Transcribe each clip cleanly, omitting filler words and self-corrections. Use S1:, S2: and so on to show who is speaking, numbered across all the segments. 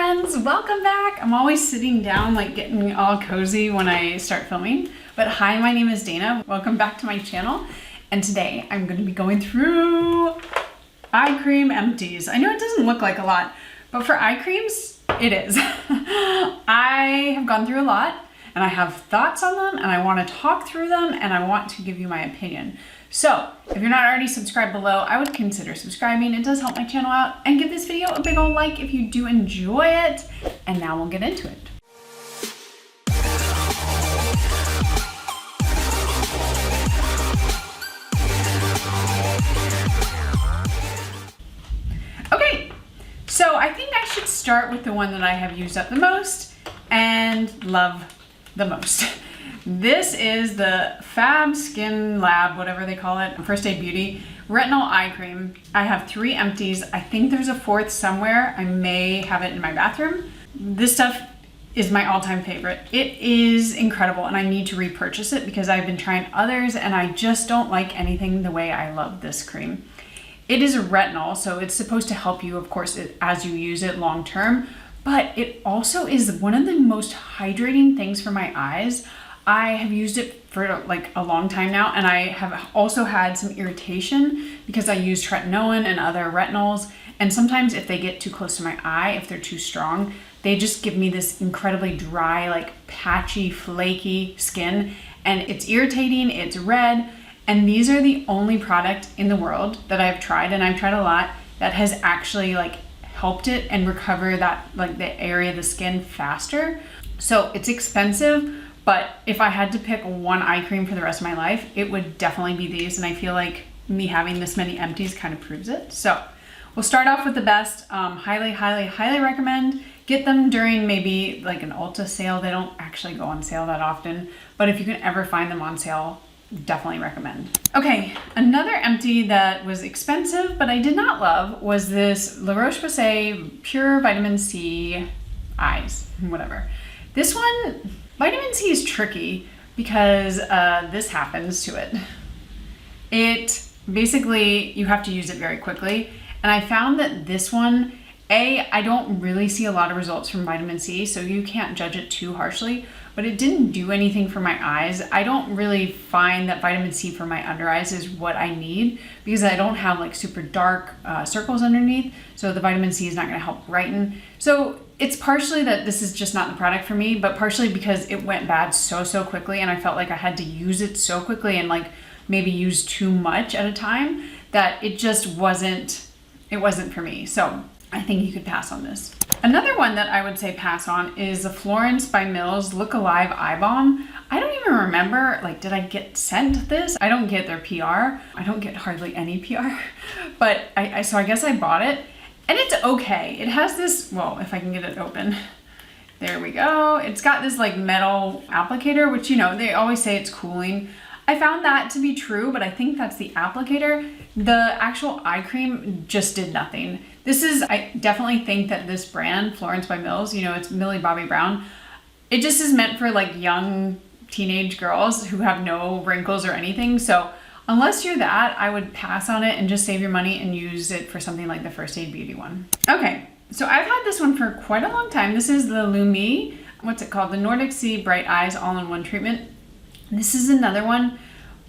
S1: friends, welcome back. I'm always sitting down like getting all cozy when I start filming. But hi, my name is Dana. Welcome back to my channel. And today I'm going to be going through eye cream empties. I know it doesn't look like a lot, but for eye creams, it is. I have gone through a lot and I have thoughts on them and I want to talk through them and I want to give you my opinion. So if you're not already subscribed below, I would consider subscribing. It does help my channel out, and give this video a big old like if you do enjoy it. And now we'll get into it. Okay, so I think I should start with the one that I have used up the most and love the most. This is the Fab Skin Lab, whatever they call it, First Aid Beauty Retinol Eye Cream. I have 3 empties. I think there's a 4th somewhere. I may have it in my bathroom. This stuff is my all-time favorite. It is incredible and I need to repurchase it because I've been trying others and I just don't like anything the way I love this cream. It is a retinol, so it's supposed to help you, of course, as you use it long-term, but it also is one of the most hydrating things for my eyes. I have used it for like a long time now, and I have also had some irritation because I use tretinoin and other retinols, and sometimes if they get too close to my eye, if they're too strong, they just give me this incredibly dry, like patchy, flaky skin, and it's irritating, it's red, and these are the only product in the world that I've tried, and I've tried a lot, that has actually like helped it and recover that, like the area of the skin faster. So it's expensive, but if I had to pick one eye cream for the rest of my life, it would definitely be these. And I feel like me having this many empties kind of proves it. So we'll start off with the best. Highly, highly, highly recommend. Get them during maybe like an Ulta sale. They don't actually go on sale that often, but if you can ever find them on sale, definitely recommend. Okay, another empty that was expensive, but I did not love was this ROCHE-POSAY Pure Vitamin C Eyes, whatever. This one, vitamin C is tricky because this happens to it. It basically, you have to use it very quickly. And I found that this one, I don't really see a lot of results from vitamin C, so you can't judge it too harshly, but it didn't do anything for my eyes. I don't really find that vitamin C for my under eyes is what I need because I don't have like super dark circles underneath. So the vitamin C is not gonna help brighten. So it's partially that this is just not the product for me, but partially because it went bad so quickly and I felt like I had to use it so quickly and like maybe use too much at a time that it just wasn't for me. So I think you could pass on this. Another one that I would say pass on is the Florence by Mills Look Alive Eye Balm. I don't even remember, like, did I get sent this? I don't get their PR. I don't get hardly any PR, but so I guess I bought it. And it's okay. It has this, well, if I can get it open. There we go. It's got this like metal applicator, which, you know, they always say it's cooling. I found that to be true, but I think that's the applicator. The actual eye cream just did nothing. I definitely think that this brand, Florence by Mills, you know, it's Millie Bobby Brown. It just is meant for like young teenage girls who have no wrinkles or anything. So unless you're that, I would pass on it and just save your money and use it for something like the First Aid Beauty one. Okay, so I've had this one for quite a long time. This is the LUMENE, what's it called? The Nordic-C Bright Eyes All-in-One Treatment. This is another one.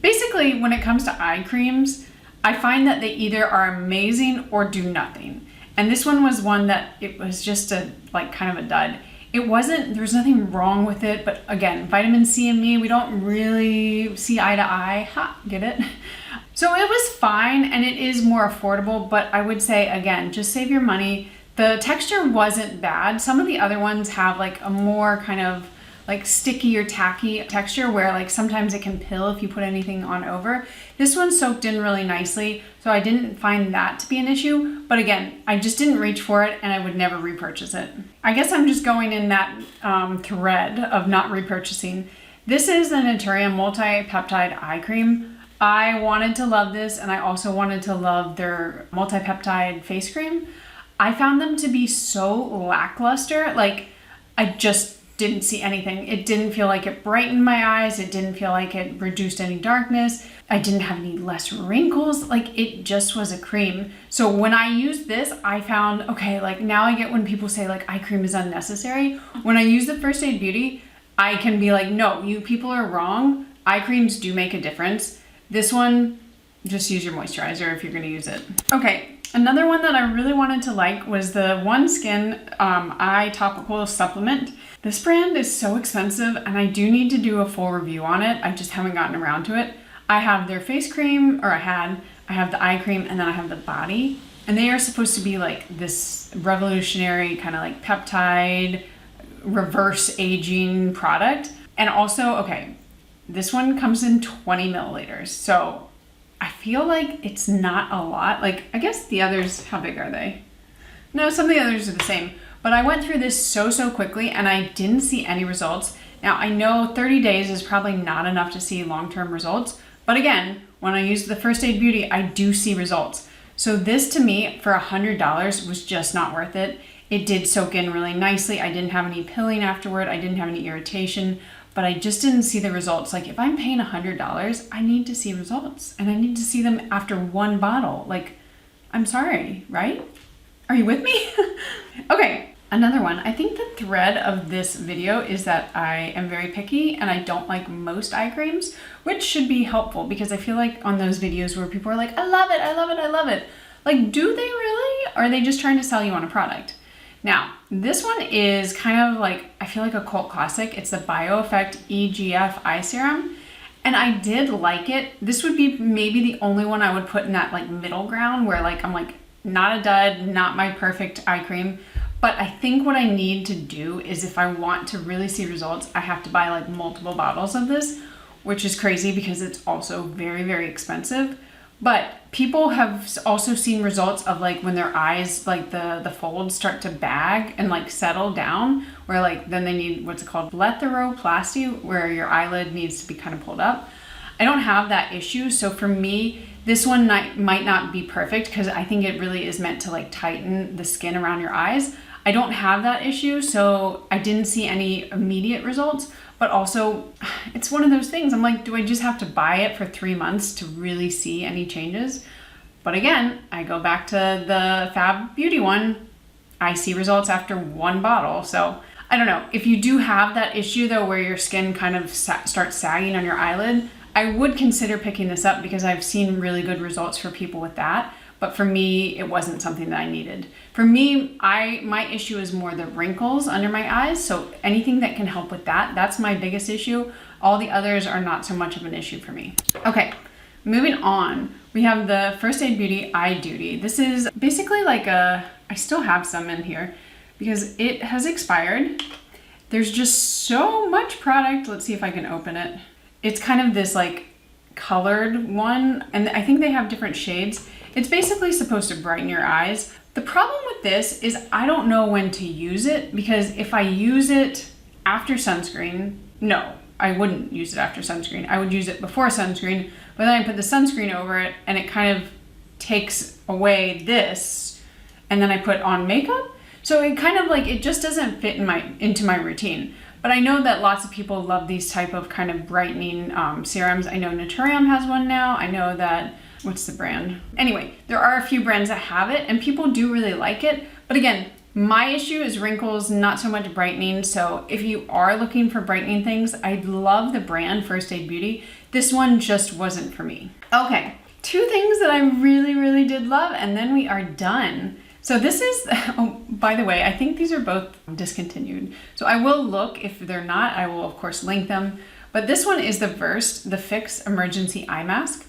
S1: Basically, when it comes to eye creams, I find that they either are amazing or do nothing. And this one was one that it was just kind of a dud. There was nothing wrong with it, but again, vitamin C and me, we don't really see eye to eye. Ha, get it? So it was fine and it is more affordable, but I would say, again, just save your money. The texture wasn't bad. Some of the other ones have like a more kind of like sticky or tacky texture where like sometimes it can pill if you put anything on over. This one soaked in really nicely, so I didn't find that to be an issue. But again, I just didn't reach for it and I would never repurchase it. I guess I'm just going in that thread of not repurchasing. This is the NATURIUM Multi-Peptide Eye Cream. I wanted to love this and I also wanted to love their Multi-Peptide face cream. I found them to be so lackluster. Like, I just didn't see anything. It didn't feel like it brightened my eyes. It didn't feel like it reduced any darkness. I didn't have any less wrinkles. Like, it just was a cream. So when I used this, I found, okay, like now I get when people say like eye cream is unnecessary. When I use the First Aid Beauty, I can be like, no, you people are wrong. Eye creams do make a difference. This one, just use your moisturizer if you're gonna use it. Okay, another one that I really wanted to like was the One Skin Eye Topical Supplement. This brand is so expensive and I do need to do a full review on it. I just haven't gotten around to it. I have their face cream, or I have the eye cream, and then I have the body. And they are supposed to be like this revolutionary kind of like peptide, reverse aging product. And also, okay, this one comes in 20 milliliters. So I feel like it's not a lot. Like, I guess the others, how big are they? No, some of the others are the same. But I went through this so quickly and I didn't see any results. Now, I know 30 days is probably not enough to see long-term results. But again, when I use the First Aid Beauty, I do see results. So this to me, for $100, was just not worth it. It did soak in really nicely. I didn't have any pilling afterward. I didn't have any irritation. But I just didn't see the results. Like, if I'm paying $100, I need to see results. And I need to see them after one bottle. Like, I'm sorry, right? Are you with me? Okay, another one. I think the thread of this video is that I am very picky and I don't like most eye creams, which should be helpful because I feel like on those videos where people are like, I love it, I love it, I love it. Like, do they really? Or are they just trying to sell you on a product? Now, this one is kind of like, I feel like a cult classic. It's the BIOEFFECT EGF Eye Serum. And I did like it. This would be maybe the only one I would put in that like middle ground where like, I'm like, not a dud, not my perfect eye cream. But I think what I need to do is if I want to really see results, I have to buy like multiple bottles of this, which is crazy because it's also very expensive. But people have also seen results of like when their eyes, like the folds start to bag and like settle down, where like then they need what's it called, blepharoplasty, where your eyelid needs to be kind of pulled up. I don't have that issue. So for me, this one might not be perfect because I think it really is meant to like tighten the skin around your eyes. I don't have that issue, so I didn't see any immediate results. But also, it's one of those things, I'm like, do I just have to buy it for 3 months to really see any changes? But again, I go back to the Fab Beauty one, I see results after one bottle. So I don't know, if you do have that issue though, where your skin kind of starts sagging on your eyelid, I would consider picking this up because I've seen really good results for people with that. But for me, it wasn't something that I needed. For me, my issue is more the wrinkles under my eyes. So anything that can help with that, that's my biggest issue. All the others are not so much of an issue for me. Okay, moving on. We have the First Aid Beauty Eye Duty. This is basically like I still have some in here because it has expired. There's just so much product. Let's see if I can open it. It's kind of this like colored one, and I think they have different shades. It's basically supposed to brighten your eyes. The problem with this is I don't know when to use it, because if I use it after sunscreen, no, I wouldn't use it after sunscreen. I would use it before sunscreen, but then I put the sunscreen over it and it kind of takes away this, and then I put on makeup. So it kind of like, it just doesn't fit into my routine. But I know that lots of people love these type of kind of brightening serums. I know NATURIUM has one now. I know that, what's the brand? Anyway, there are a few brands that have it and people do really like it. But again, my issue is wrinkles, not so much brightening. So if you are looking for brightening things, I love the brand First Aid Beauty. This one just wasn't for me. Okay, 2 things that I really did love, and then we are done. So this is, oh, by the way, I think these are both discontinued. So I will look, if they're not, I will of course link them. But this one is the Versed, the Fix Emergency Eye Mask.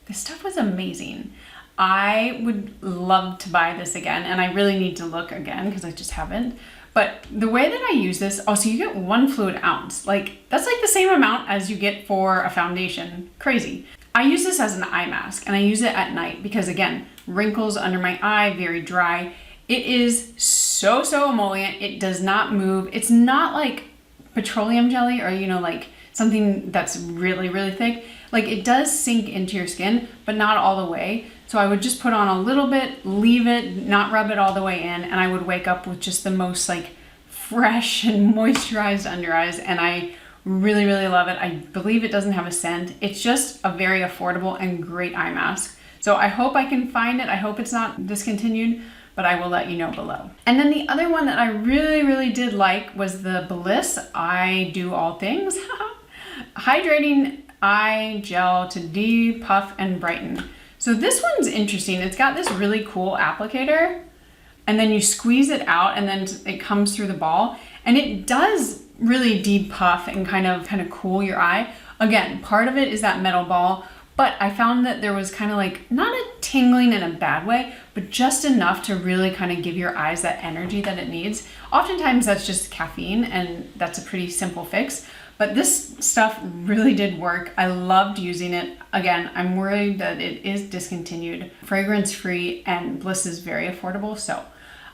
S1: This stuff was amazing. I would love to buy this again, and I really need to look again because I just haven't. But the way that I use this, also you get 1 fluid ounce. Like, that's like the same amount as you get for a foundation. Crazy. I use this as an eye mask, and I use it at night because, again, wrinkles under my eye, very dry. It is so emollient. It does not move. It's not like petroleum jelly or, you know, like something that's really thick. Like, it does sink into your skin, but not all the way. So I would just put on a little bit, leave it, not rub it all the way in, and I would wake up with just the most like fresh and moisturized under eyes, and I Really, really love it. I believe it doesn't have a scent. It's just a very affordable and great eye mask. So I hope I can find it. I hope it's not discontinued, but I will let you know below. And then the other one that I really, really did like was the BLISS I Do All Things Hydrating Eye Gel to Depuff and Brighten. So this one's interesting. It's got this really cool applicator, and then you squeeze it out and then it comes through the ball, and it does really depuff and kind of cool your eye. Again, part of it is that metal ball, but I found that there was kind of like, not a tingling in a bad way, but just enough to really kind of give your eyes that energy that it needs. Oftentimes that's just caffeine, and that's a pretty simple fix, but this stuff really did work. I loved using it. Again, I'm worried that it is discontinued. Fragrance free, and BLISS is very affordable, so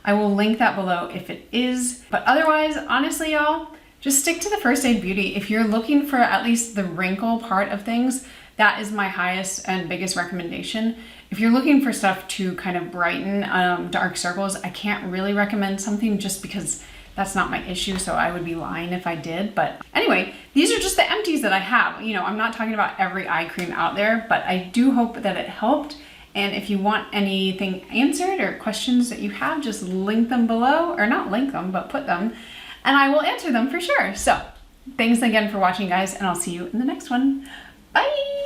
S1: I will link that below if it is. But otherwise, honestly, y'all, just stick to the First Aid Beauty. If you're looking for at least the wrinkle part of things, that is my highest and biggest recommendation. If you're looking for stuff to kind of brighten dark circles, I can't really recommend something just because that's not my issue, so I would be lying if I did. But anyway, these are just the empties that I have. You know, I'm not talking about every eye cream out there, but I do hope that it helped. And if you want anything answered or questions that you have, just link them below, or not link them, but put them, and I will answer them for sure. So thanks again for watching, guys, and I'll see you in the next one. Bye.